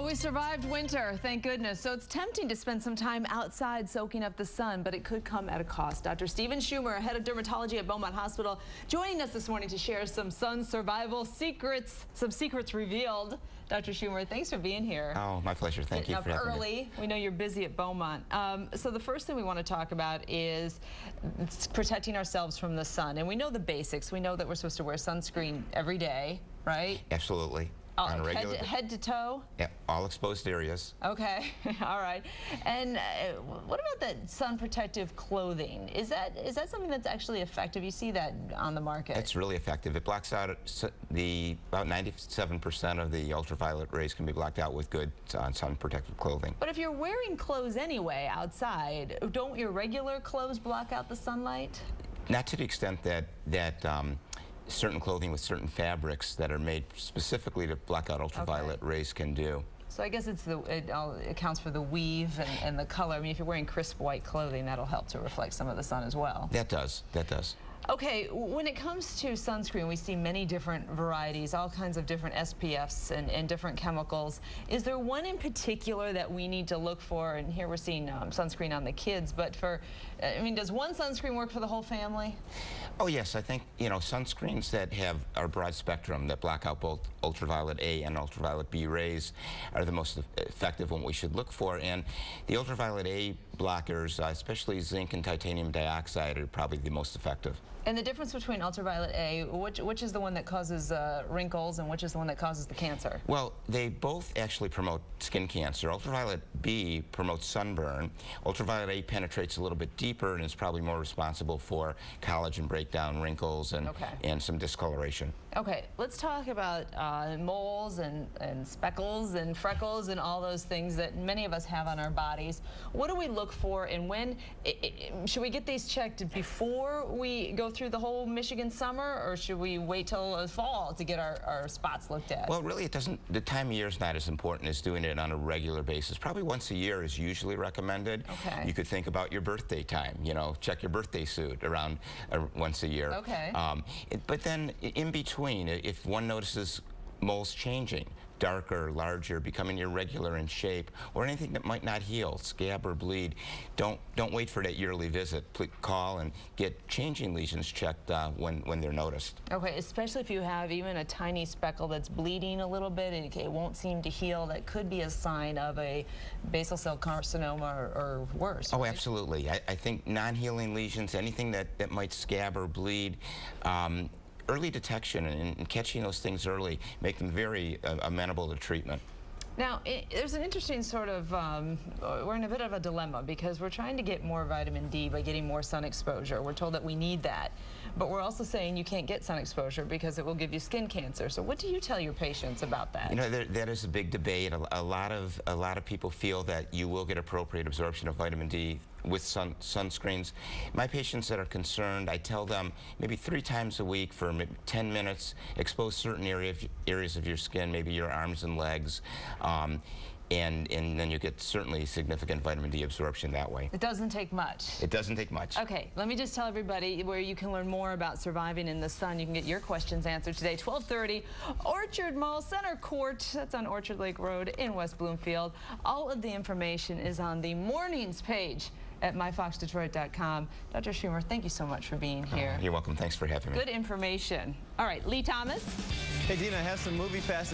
Well, we survived winter, thank goodness. So it's tempting to spend some time outside soaking up the sun, but it could come at a cost. Dr. Steven Schumer, head of dermatology at Beaumont Hospital, joining us this morning to share some sun survival secrets, some secrets revealed. Dr. Schumer, thanks for being here. Oh, my pleasure. Thank you for having me. Early. We know you're busy at Beaumont. So the first thing we want to talk about is protecting ourselves from the sun. And we know the basics. We know that we're supposed to wear sunscreen every day, right? Absolutely. On a regular head to toe? Yeah, all exposed areas. Okay, all right. And what about that sun protective clothing? Is that something that's actually effective? You see that on the market? It's really effective. It blocks out about 97% of the ultraviolet rays can be blocked out with good sun protective clothing. But if you're wearing clothes anyway outside, don't your regular clothes block out the sunlight? Not to the extent that certain clothing with certain fabrics that are made specifically to block out ultraviolet rays can do. So I guess it accounts for the weave and the color. I mean, if you're wearing crisp white clothing, that'll help to reflect some of the sun as well. That does. Okay, when it comes to sunscreen, we see many different varieties, all kinds of different SPFs and different chemicals. Is there one in particular that we need to look for? And here we're seeing sunscreen on the kids, but I mean, does one sunscreen work for the whole family? Oh yes, I think, sunscreens that are broad spectrum, that block out both ultraviolet A and ultraviolet B rays are the most effective one we should look for. And the ultraviolet A blockers, especially zinc and titanium dioxide, are probably the most effective. And the difference between ultraviolet A, which is the one that causes wrinkles and which is the one that causes the cancer? Well, they both actually promote skin cancer. Ultraviolet B promotes sunburn. Ultraviolet A penetrates a little bit deeper and is probably more responsible for collagen breakdown, wrinkles, and some discoloration. Okay, let's talk about moles and speckles and freckles and all those things that many of us have on our bodies. What do we look for, and when should we get these checked before we go through the whole Michigan summer, or should we wait till fall to get our spots looked at? Well, really, the time of year is not as important as doing it on a regular basis. Probably once a year is usually recommended. Okay. You could think about your birthday time, check your birthday suit around once a year. Okay. But then in between, if one notices moles changing, darker, larger, becoming irregular in shape, or anything that might not heal, scab or bleed, don't wait for that yearly visit. Please call and get changing lesions checked when they're noticed. Okay, especially if you have even a tiny speckle that's bleeding a little bit and it won't seem to heal, that could be a sign of a basal cell carcinoma or worse. Oh, right? Absolutely. I think non-healing lesions, anything that might scab or bleed, early detection and catching those things early make them very amenable to treatment. Now, there's an interesting sort of, we're in a bit of a dilemma because we're trying to get more vitamin D by getting more sun exposure. We're told that we need that, but we're also saying you can't get sun exposure because it will give you skin cancer. So what do you tell your patients about that? That is a big debate. A lot of people feel that you will get appropriate absorption of vitamin D with sunscreens. My patients that are concerned, I tell them maybe 3 times a week for 10 minutes, expose certain areas of your skin, maybe your arms and legs, and then you get certainly significant vitamin D absorption that way. It doesn't take much. It doesn't take much. Okay, let me just tell everybody where you can learn more about surviving in the sun. You can get your questions answered today, 12:30, Orchard Mall Center Court. That's on Orchard Lake Road in West Bloomfield. All of the information is on the mornings page at myfoxdetroit.com. Dr. Schumer, thank you so much for being here. You're welcome. Thanks for having me. Good information. All right, Lee Thomas. Hey, Deena, I have some movie fast